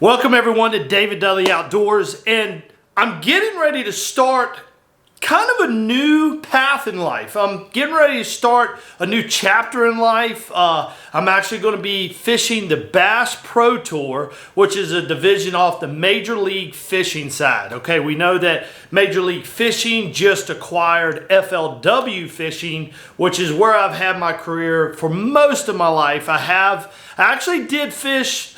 Welcome everyone to David Dudley Outdoors, and I'm getting ready to start kind of a new path in life. I'm getting ready to start a new chapter in life. I'm actually going to be fishing the Bass Pro Tour, which is a division off the Major League Fishing side. Okay, we know that Major League Fishing just acquired FLW Fishing, which is where I've had my career for most of my life. I actually did fish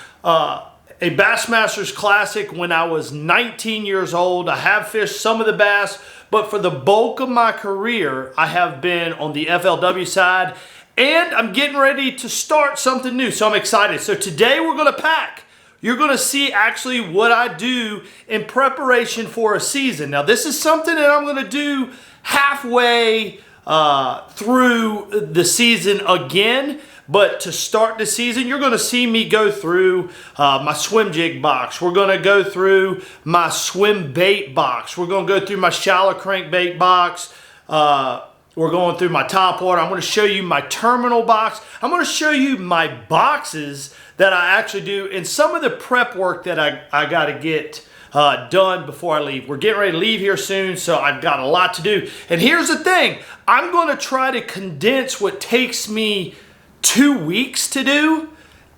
a Bassmasters Classic when I was 19 years old. I have fished some of the bass, but for the bulk of my career, I have been on the FLW side, and I'm getting ready to start something new, so I'm excited. So today we're gonna pack. You're gonna see actually what I do in preparation for a season. Now this is something that I'm gonna do halfway through the season again. But to start the season, you're going to see me go through my swim jig box. We're going to go through my swim bait box. We're going to go through my shallow crankbait box. We're going through my Topwater. I'm going to show you my terminal box. I'm going to show you my boxes that I actually do and some of the prep work that I got to get done before I leave. We're getting ready to leave here soon, so I've got a lot to do. And here's the thing. I'm going to try to condense what takes me 2 weeks to do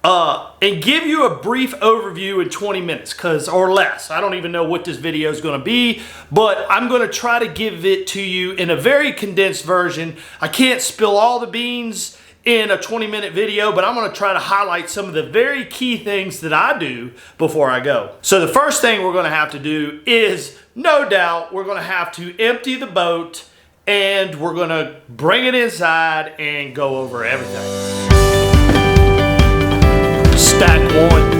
and give you a brief overview in 20 minutes or less. I don't even know what this video is going to be, but I'm going to try to give it to you in a very condensed version. I can't spill all the beans in a 20-minute video, but I'm going to try to highlight some of the very key things that I do before I go. So the first thing we're going to have to do is, no doubt, we're going to have to empty the boat, and we're gonna bring it inside and go over everything. Stack one.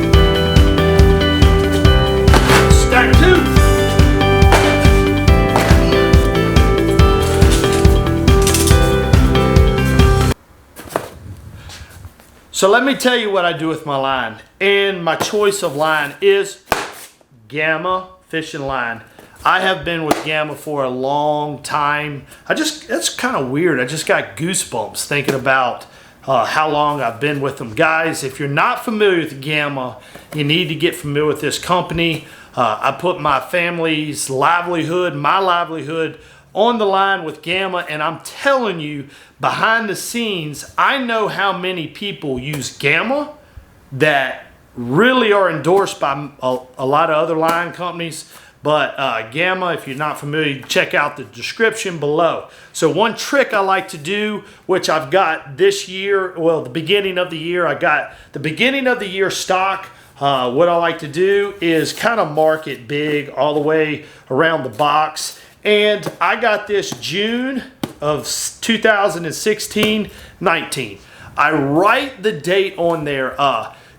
Stack two. So let me tell you what I do with my line. And my choice of line is Gamma fishing line. I have been with Gamma for a long time. That's kind of weird. I just got goosebumps thinking about how long I've been with them. Guys, if you're not familiar with Gamma, you need to get familiar with this company. I put my family's livelihood, my livelihood on the line with Gamma, and I'm telling you, behind the scenes, I know how many people use Gamma that really are endorsed by a lot of other line companies. But Gamma, if you're not familiar, check out the description below. So one trick I like to do, which I've got this year, well, the beginning of the year, I got the beginning of the year stock. What I like to do is kind of mark it big all the way around the box. And I got this June of 2016-19. I write the date on there.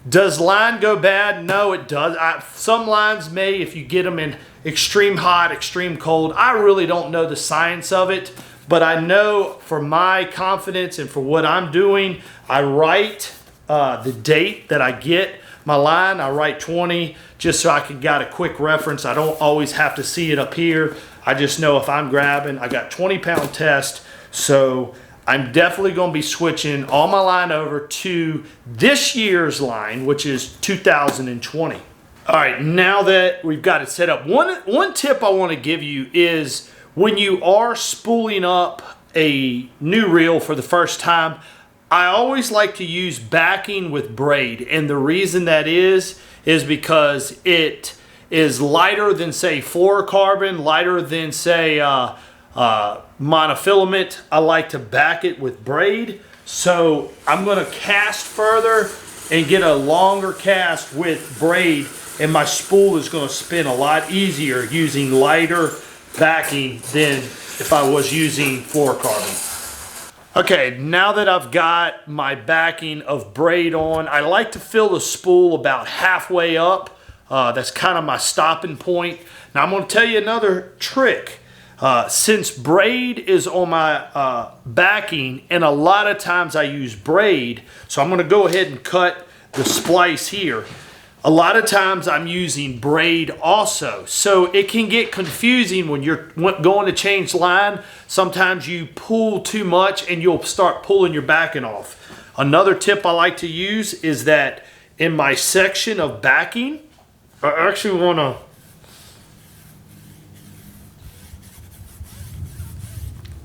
Does line go bad? No, it does. Some lines may, if you get them in extreme hot, extreme cold. I really don't know the science of it, but I know for my confidence and for what I'm doing, I write the date that I get my line. I write 20 just so I can get a quick reference. I don't always have to see it up here. I just know if I'm grabbing, I got 20-pound test, so I'm definitely going to be switching all my line over to this year's line, which is 2020. All right, now that we've got it set up, one tip I want to give you is when you are spooling up a new reel for the first time, I always like to use backing with braid. And the reason that is because it is lighter than, say, fluorocarbon, lighter than, say, monofilament. I like to back it with braid. So I'm going to cast further and get a longer cast with braid, and my spool is going to spin a lot easier using lighter backing than if I was using fluorocarbon. Okay, now that I've got my backing of braid on, I like to fill the spool about halfway up. That's kind of my stopping point. Now I'm going to tell you another trick. Since braid is on my backing, and a lot of times I use braid, so I'm going to go ahead and cut the splice here. A lot of times I'm using braid also, so it can get confusing when you're going to change line. Sometimes you pull too much and you'll start pulling your backing off. Another tip I like to use is that in my section of backing, I actually want to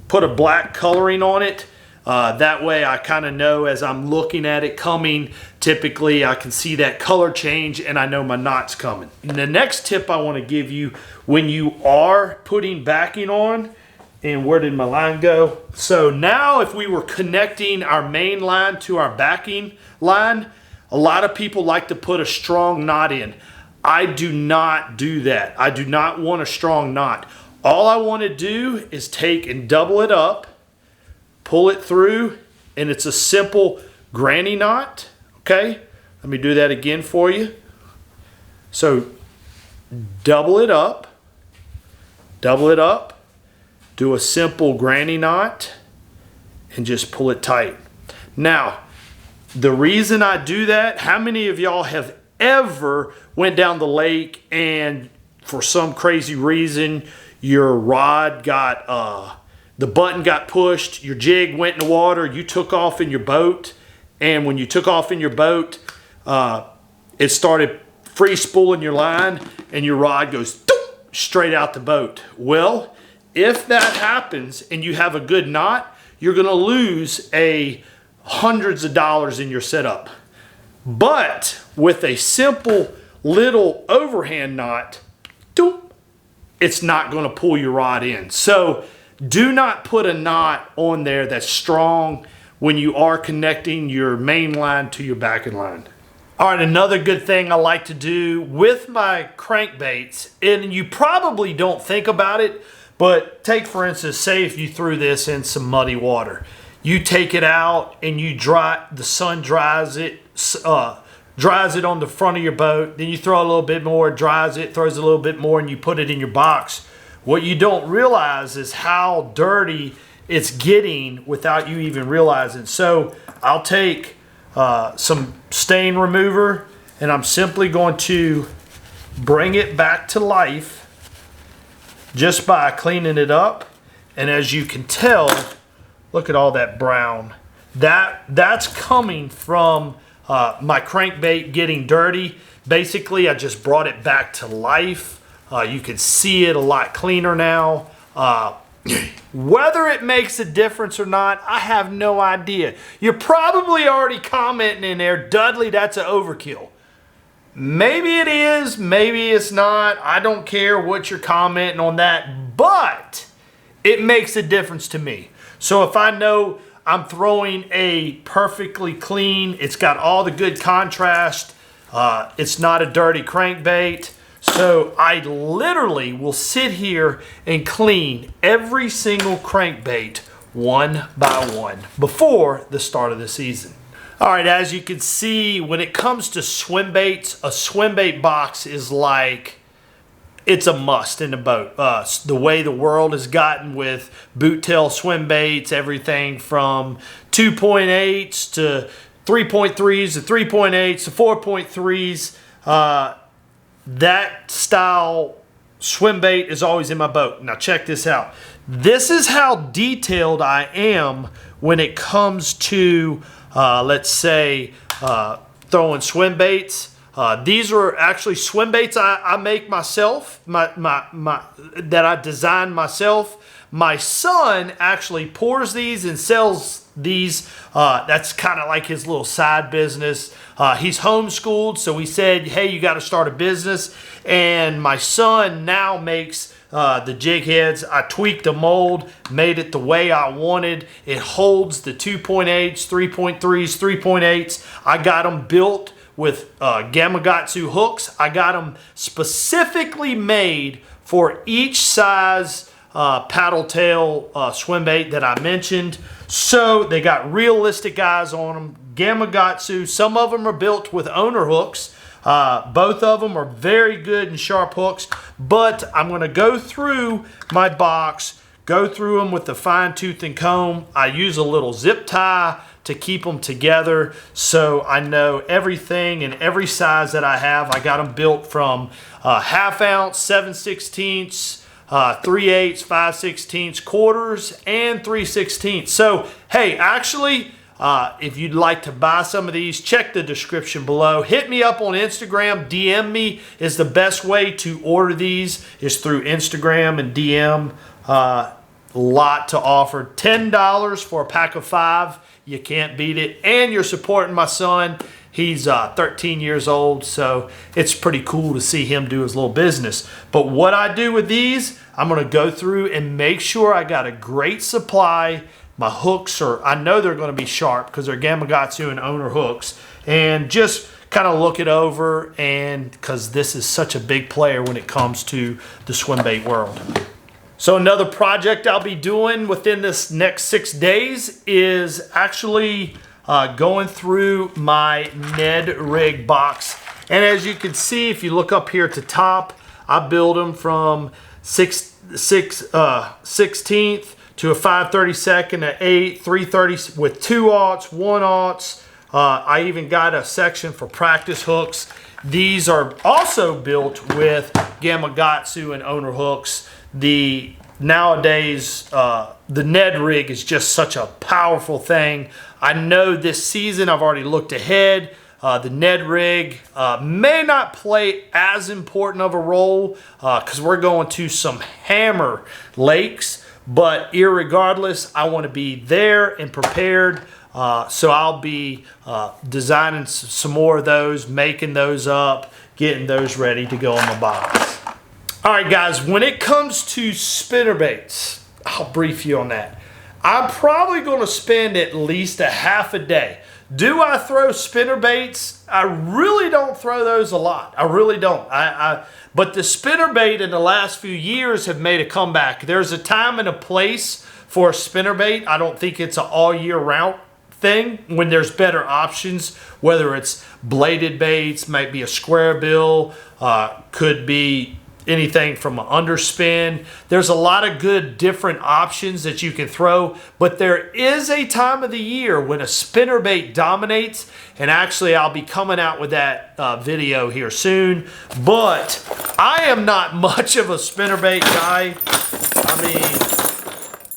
put a black coloring on it. That way I kind of know as I'm looking at it coming, typically I can see that color change and I know my knot's coming. And the next tip I want to give you when you are putting backing on, and where did my line go? So now if we were connecting our main line to our backing line, a lot of people like to put a strong knot in. I do not do that. I do not want a strong knot. All I want to do is take and double it up, pull it through, and it's a simple granny knot, okay? Let me do that again for you. So double it up, do a simple granny knot, and just pull it tight. Now, the reason I do that, how many of y'all have ever went down the lake and for some crazy reason your rod got, the button got pushed, your jig went in the water, you took off in your boat, and when you took off in your boat, it started free spooling your line and your rod goes straight out the boat. Well, if that happens and you have a good knot, you're gonna lose hundreds of dollars in your setup. But with a simple little overhand knot, it's not gonna pull your rod in. So do not put a knot on there that's strong when you are connecting your main line to your backing line. All right, another good thing I like to do with my crankbaits, and you probably don't think about it, but take for instance, say if you threw this in some muddy water. You take it out and you the sun dries it on the front of your boat, then you throw a little bit more, dries it, throws a little bit more, and you put it in your box. What you don't realize is how dirty it's getting without you even realizing. So I'll take some stain remover and I'm simply going to bring it back to life just by cleaning it up. And as you can tell, look at all that brown. That's coming from my crankbait getting dirty. Basically, I just brought it back to life. You can see it a lot cleaner now. Whether it makes a difference or not, I have no idea. You're probably already commenting in there, Dudley, that's an overkill. Maybe it is, maybe it's not. I don't care what you're commenting on that, but it makes a difference to me. So if I know I'm throwing a perfectly clean, it's got all the good contrast, it's not a dirty crankbait, so I literally will sit here and clean every single crankbait one by one before the start of the season. All right, as you can see, when it comes to swim baits, a swim bait box is like, it's a must in the boat. The way the world has gotten with boot tail swim baits, everything from 2.8s to 3.3s to 3.8s to 4.3s. That style swim bait is always in my boat. Now check this out. This is how detailed I am when it comes to, let's say, throwing swim baits. These are actually swim baits I make myself, that I designed myself. My son actually pours these and sells these. That's kind of like his little side business. He's homeschooled, so he said, hey, you got to start a business. And my son now makes the jig heads. I tweaked the mold, made it the way I wanted. It holds the 2.8s, 3.3s, 3.8s. I got them built with Gamakatsu hooks. I got them specifically made for each size paddle tail swim bait that I mentioned. So they got realistic eyes on them. Gamakatsu, some of them are built with owner hooks. Both of them are very good and sharp hooks, but I'm going to go through my box, go through them with the fine tooth and comb. I use a little zip tie to keep them together so I know everything and every size that I have. I got them built from half ounce, 7/16, 3/8, 5/16, quarters, and 3/16. So, hey, actually, If you'd like to buy some of these, check the description below. Hit me up on Instagram. DM me is the best way to order these, is through Instagram and DM. Lot to offer. $10 for a pack of 5. You can't beat it. And you're supporting my son. He's 13 years old, so it's pretty cool to see him do his little business. But what I do with these, I'm going to go through and make sure I got a great supply. My hooks are, I know they're going to be sharp because they're Gamakatsu and owner hooks. And just kind of look it over, and because this is such a big player when it comes to the swim bait world. So another project I'll be doing within this next 6 days is actually going through my Ned rig box. And as you can see, if you look up here at the top, I build them from 16th to a 5/32, an 8, 3/30 with 2/0, 1/0. I even got a section for practice hooks. These are also built with Gamakatsu and owner hooks. Nowadays, the Ned rig is just such a powerful thing. I know this season I've already looked ahead. The Ned rig may not play as important of a role because we're going to some hammer lakes, but irregardless, I want to be there and prepared. So I'll be designing some more of those, making those up, getting those ready to go in my box. All right, guys, when it comes to spinnerbaits, I'll brief you on that. I'm probably going to spend at least a half a day. Do I throw spinnerbaits? I really don't throw those a lot. I really don't. But the spinnerbait in the last few years have made a comeback. There's a time and a place for a spinnerbait. I don't think it's an all year round thing when there's better options, whether it's bladed baits, might be a square bill, could be anything from an underspin. There's a lot of good different options that you can throw, but there is a time of the year when a spinnerbait dominates, and actually I'll be coming out with that video here soon. But I am not much of a spinnerbait guy. I mean,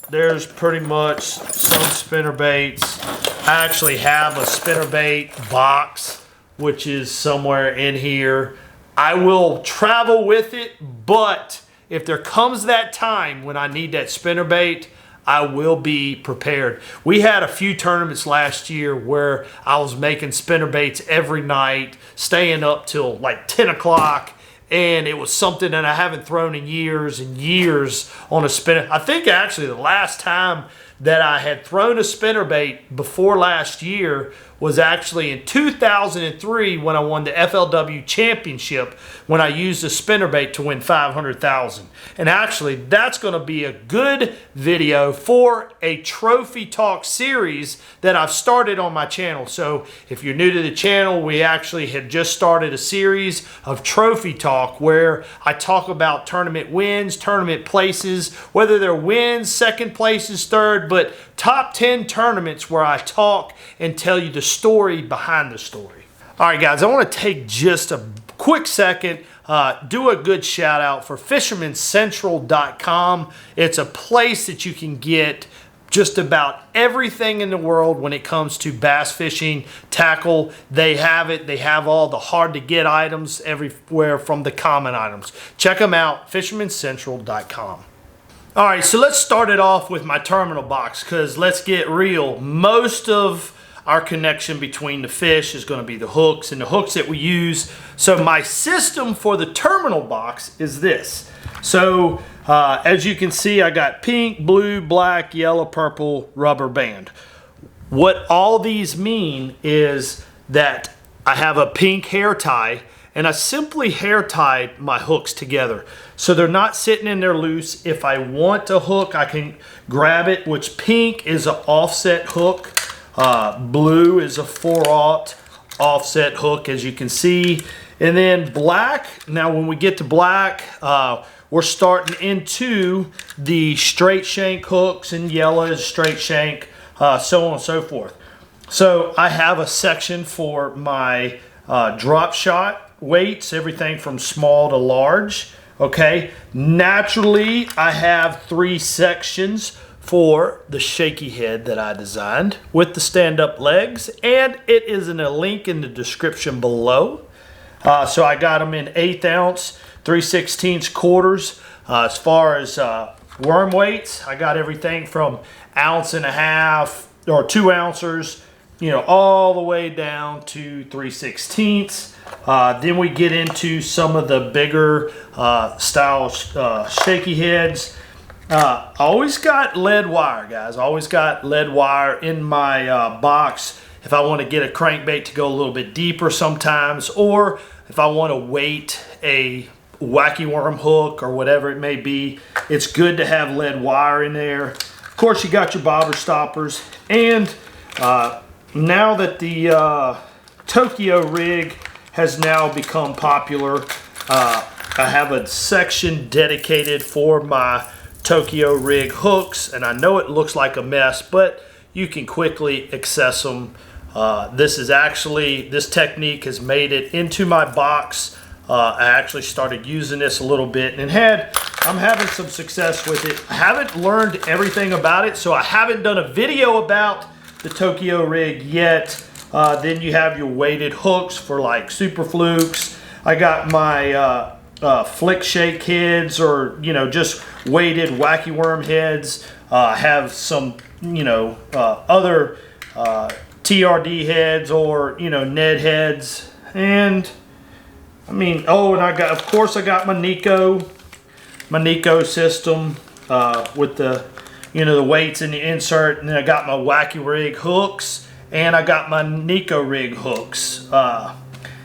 there's pretty much some spinnerbaits. I actually have a spinnerbait box, which is somewhere in here. I will travel with it, but if there comes that time when I need that spinnerbait, I will be prepared. We had a few tournaments last year where I was making spinnerbaits every night, staying up till like 10 o'clock, and it was something that I haven't thrown in years and years on a spinner. I think actually the last time that I had thrown a spinnerbait before last year was actually in 2003 when I won the FLW championship, when I used a spinnerbait to win $500,000. And actually that's going to be a good video for a Trophy Talk series that I've started on my channel. So if you're new to the channel, we actually had just started a series of Trophy Talk where I talk about tournament wins, tournament places, whether they're wins, second places, third, but top 10 tournaments where I talk and tell you the story behind the story. All right, guys, I want to take just a quick second, do a good shout out for fishermancentral.com. It's a place that you can get just about everything in the world when it comes to bass fishing, tackle. They have it. They have all the hard to get items everywhere from the common items. Check them out, fishermancentral.com. All right, so let's start it off with my terminal box, because let's get real. Most of our connection between the fish is going to be the hooks and the hooks that we use. So my system for the terminal box is this. So as you can see, I got pink, blue, black, yellow, purple rubber band. What all these mean is that I have a pink hair tie, and I simply hair tie my hooks together so they're not sitting in there loose. If I want a hook, I can grab it, which pink is an offset hook. Blue is a 4/0 offset hook, as you can see. And then black, now when we get to black, we're starting into the straight shank hooks, and yellow is straight shank, so on and so forth. So I have a section for my drop shot weights, everything from small to large. Okay, naturally I have 3 sections for the Shaky head that I designed with the stand-up legs, and it is in a link in the description below. So I got them in 1/8 ounce, 3/16 quarters. As far as worm weights, I got everything from 1.5 ounces or 2 ounces, you know, all the way down to 3/16. Then we get into some of the bigger style Shaky heads. I always got lead wire, guys. I always got lead wire in my box if I want to get a crankbait to go a little bit deeper sometimes, or if I want to weight a wacky worm hook or whatever it may be. It's good to have lead wire in there. Of course, you got your bobber stoppers, and now that the Tokyo rig has now become popular, I have a section dedicated for my Tokyo rig hooks, and I know it looks like a mess, but you can quickly access them. This technique has made it into my box. I actually started using this a little bit, and I'm having some success with it. I haven't learned everything about it, so I haven't done a video about the Tokyo rig yet. Then you have your weighted hooks for like super flukes. I got my flick shake heads, or just weighted wacky worm heads. I have some other TRD heads, or Ned heads, and and I got my Neko system with the the weights in the insert, and then I got my wacky rig hooks, and I got my Neko rig hooks.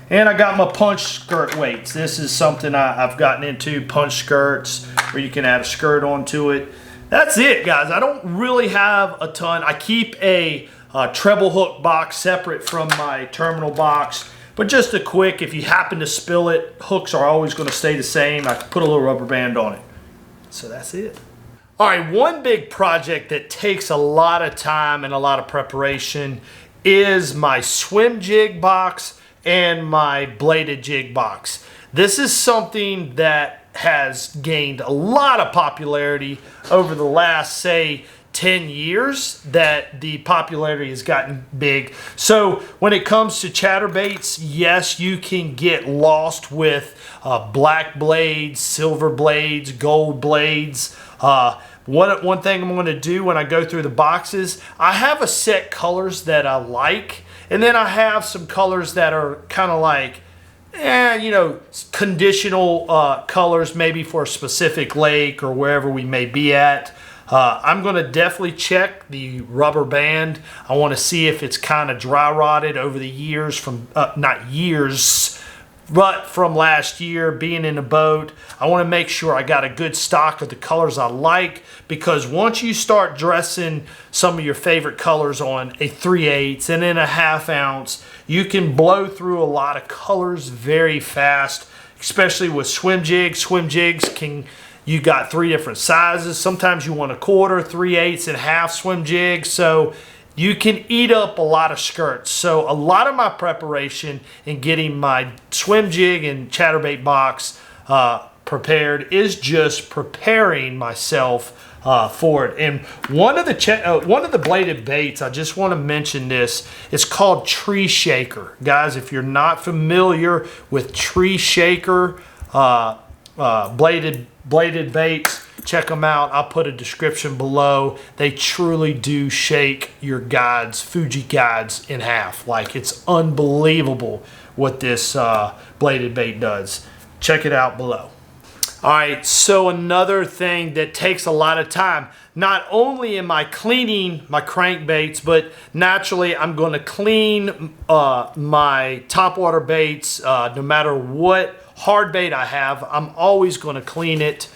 And I got my punch skirt weights. This is something I've gotten into, punch skirts, where you can add a skirt onto it. That's it, guys. I don't really have a ton. I keep a treble hook box separate from my terminal box. But just a quick, if you happen to spill it, hooks are always going to stay the same. I can put a little rubber band on it. So that's it. All right, one big project that takes a lot of time and a lot of preparation is my swim jig box and my bladed jig box. This is something that has gained a lot of popularity over the last, say, 10 years, that the popularity has gotten big. So when it comes to chatterbaits, yes, you can get lost with black blades, silver blades, gold blades. One thing I'm going to do when I go through the boxes, I have a set colors that I like, and then I have some colors that are kind of like, conditional colors, maybe for a specific lake or wherever we may be at. I'm going to definitely check the rubber band. I want to see if it's kind of dry rotted over the years from, not years, but from last year being in a boat. I want to make sure I got a good stock of the colors I like, because once you start dressing some of your favorite colors on a 3/8 and then a 1/2 ounce, you can blow through a lot of colors very fast, especially with swim jigs. Swim jigs you got 3 different sizes. Sometimes you want a 1/4, 3/8, and 1/2 swim jig. So you can eat up a lot of skirts. So a lot of my preparation in getting my swim jig and chatterbait box prepared is just preparing myself for it. And one of the bladed baits, I just want to mention this, it's called Tree Shaker. Guys, if you're not familiar with Tree Shaker bladed baits, check them out. I'll put a description below. They truly do shake your Fuji guides in half. Like, it's unbelievable what this bladed bait does. Check it out below. All right, so another thing that takes a lot of time, not only am I cleaning my crankbaits, but naturally I'm going to clean my topwater baits. No matter what hard bait I have, I'm always going to clean it,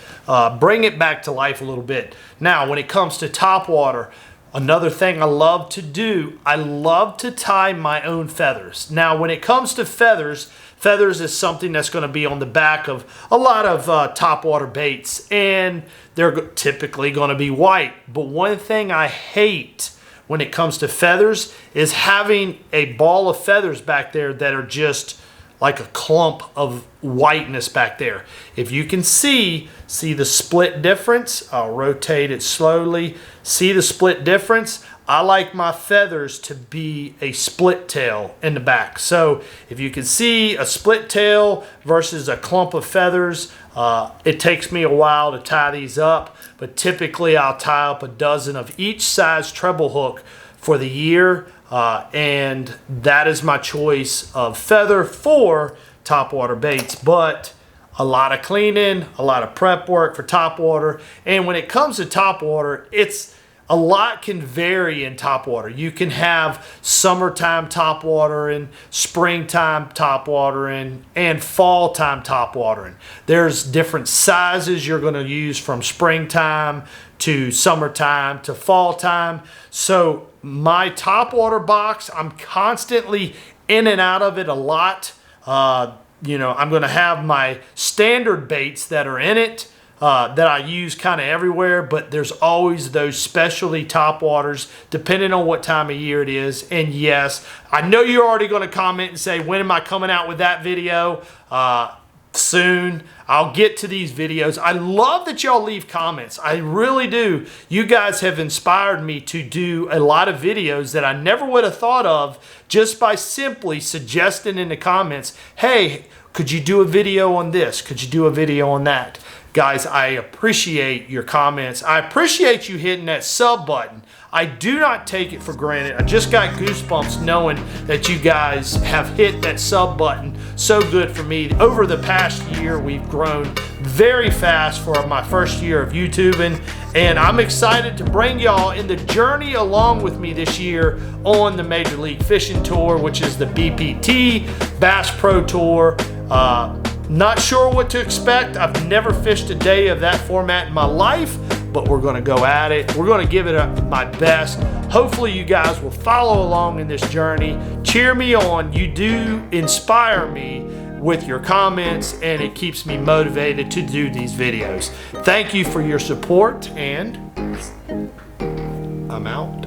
bring it back to life a little bit. Now, when it comes to topwater, another thing I love to do, I love to tie my own feathers. Now, when it comes to feathers is something that's going to be on the back of a lot of topwater baits, and they're typically going to be white. But one thing I hate when it comes to feathers is having a ball of feathers back there that are just like a clump of whiteness back there. If you can see the split difference, I'll rotate it slowly. See the split difference? I like my feathers to be a split tail in the back. So if you can see a split tail versus a clump of feathers, it takes me a while to tie these up, but typically I'll tie up a dozen of each size treble hook for the year, and that is my choice of feather for topwater baits. But a lot of cleaning, a lot of prep work for topwater, and when it comes to topwater, a lot can vary in topwater. You can have summertime topwatering, springtime topwatering, and fall time topwatering. There's different sizes you're going to use from springtime to summertime to fall time. So my topwater box, I'm constantly in and out of it a lot. You know, I'm going to have my standard baits that are in it, that I use kind of everywhere, but there's always those specialty topwaters depending on what time of year it is. And yes, I know you're already going to comment and say, when am I coming out with that video? Soon. I'll get to these videos. I love that y'all leave comments. I really do. You guys have inspired me to do a lot of videos that I never would have thought of just by simply suggesting in the comments, hey, could you do a video on this? Could you do a video on that? Guys, I appreciate your comments. I appreciate you hitting that sub button. I do not take it for granted. I just got goosebumps knowing that you guys have hit that sub button. So good for me. Over the past year, we've grown very fast for my first year of YouTubing, and I'm excited to bring y'all in the journey along with me this year on the Major League Fishing Tour, which is the BPT Bass Pro Tour. Not sure what to expect. I've never fished a day of that format in my life, but we're going to go at it. We're going to give it my best. Hopefully you guys will follow along in this journey. Cheer me on. You do inspire me with your comments, and it keeps me motivated to do these videos. Thank you for your support, and I'm out.